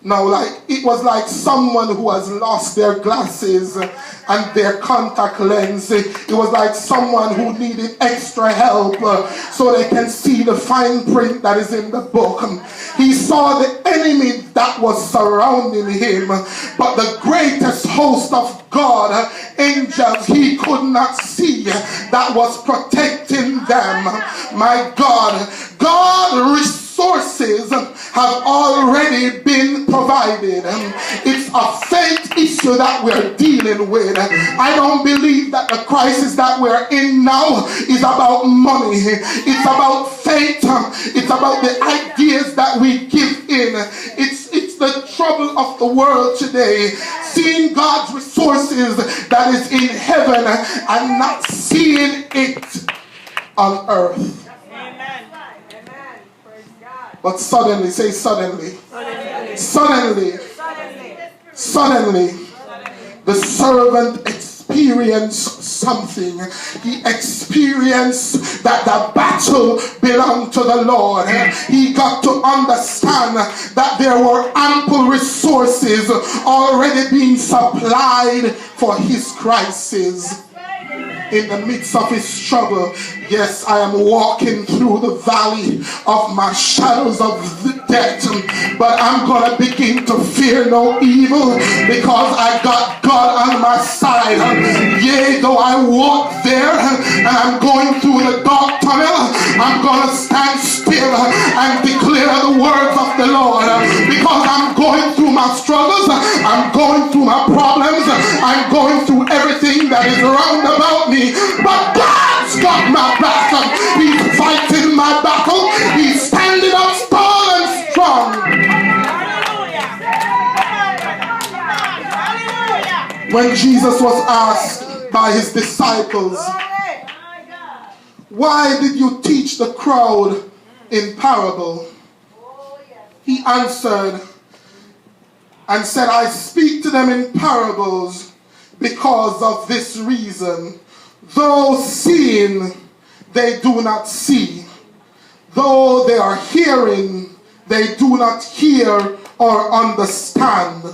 Now, like it was like someone who has lost their glasses and their contact lens. It was like someone who needed extra help so they can see the fine print that is in the book. He saw the enemy that was surrounding him, but the greatest host of God, angels, he could not see that was protecting them. My God, resources have already been provided. It's a faith issue that we're dealing with. I don't believe that the crisis that we're in now is about money. It's about faith. It's about the ideas that we give in. It's the trouble of the world today, seeing God's resources that is in heaven and not seeing it on earth. But suddenly, say suddenly. Suddenly, the servant experienced something. He experienced that the battle belonged to the Lord. He got to understand that there were ample resources already being supplied for his crisis. In the midst of his struggle, yes, I am walking through the valley of my shadows of death, but I'm going to begin to fear no evil because I got God on my side. Yea, though I walk there and I'm going through the dark tunnel, I'm going to stand still and declare the words of the Lord, because I'm going through my struggles, I'm going through my problems, I'm going through everything that is round about me. But God's got my back. He's fighting my battle. He's standing up tall and strong. When Jesus was asked by his disciples, why did you teach the crowd in parable? He answered and said, I speak to them in parables because of this reason. Though seeing, they do not see. Though they are hearing, they do not hear or understand.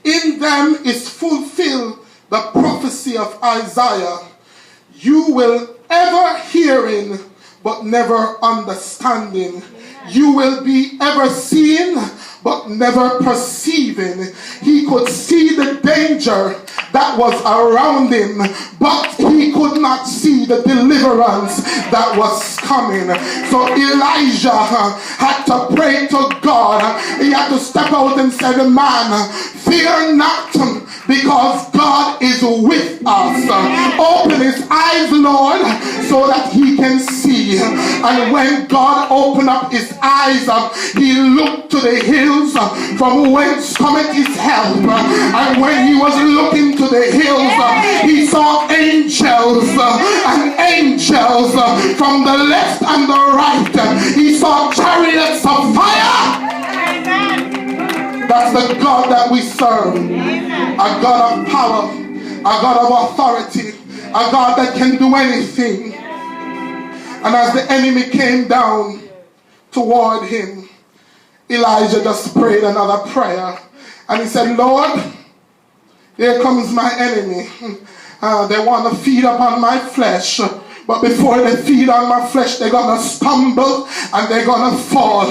In them is fulfilled the prophecy of Isaiah. You will ever hearing, but never understanding. You will be ever seeing, but never perceiving. He could see the danger that was around him, but he could not see the deliverance that was coming. So Elijah had to pray to God. He had to step out and say, man, fear not, because God is with us. Open his eyes, Lord, so that he can see. And when God opened up his eyes, he looked to the hills from whence cometh his help. And when he was looking to the hills, he saw angels and angels from the left and the right. He saw chariots of fire. That's the God that we serve. A God of power, a God of authority, a God that can do anything. And as the enemy came down toward him, Elijah just prayed another prayer. And he said, Lord, here comes my enemy. They want to feed upon my flesh. But before they feed on my flesh, they're going to stumble and they're going to fall.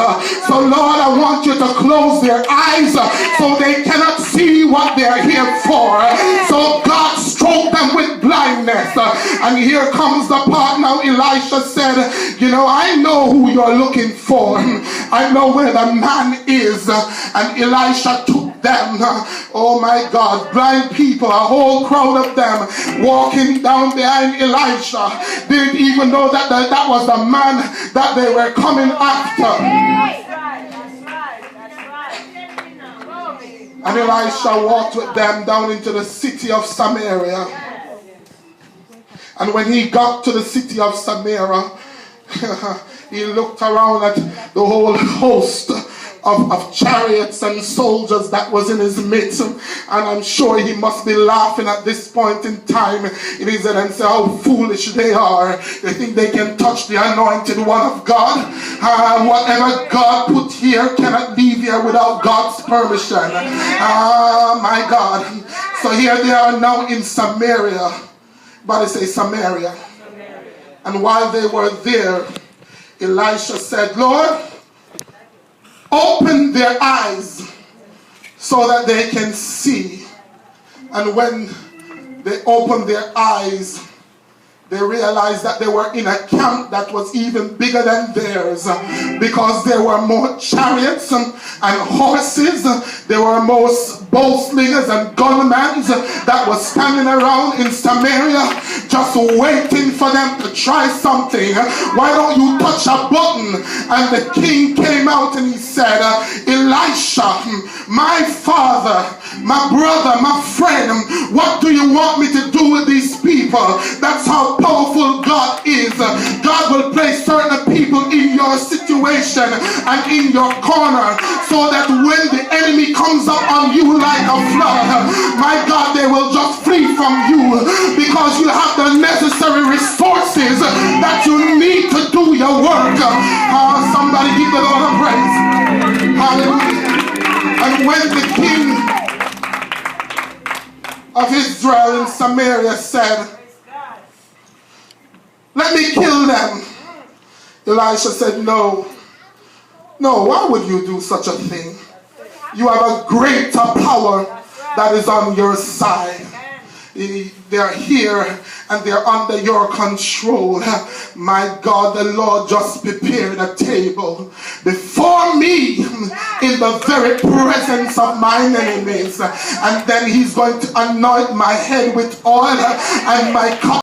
So Lord, I want you to close their eyes so they cannot see what they're here for. So God stroked them with blindness. And here comes the part now. Elisha said, I know who you're looking for. I know where the man is. And Elisha took them. Oh my God, blind people, a whole crowd of them walking down behind Elisha. Didn't even know that was the man that they were coming after. And Elisha walked with them down into the city of Samaria. And when he got to the city of Samaria, he looked around at the whole host of chariots and soldiers that was in his midst. And I'm sure he must be laughing at this point in time. It is and say how foolish they are. They think they can touch the anointed one of God. Whatever God put here cannot leave here without God's permission. My God. So here they are now in Samaria. But say Samaria. And while they were there, Elisha said, Lord, open their eyes so that they can see. And when they opened their eyes, they realized that they were in a camp that was even bigger than theirs, because there were more chariots and horses. There were more bowslingers and gunmen that were standing around in Samaria just waiting for them to try something. Why don't you touch a button? And the king came out and he said, Elisha, my father, my brother, my friend, what do you want me to do with these people? That's how powerful God is. God will place certain people in your situation and in your corner, so that when the enemy comes up on you like a flood, my God, they will just flee from you, because you have the necessary resources that you need to do your work. Somebody give the Lord a praise. Hallelujah. And when the king of Israel in Samaria said, let me kill them, Elisha said, no, why would you do such a thing? You have a greater power that is on your side. They're here and they're under your control. My God, the Lord just prepared a table before me in the very presence of my enemies. And then he's going to anoint my head with oil, and my cup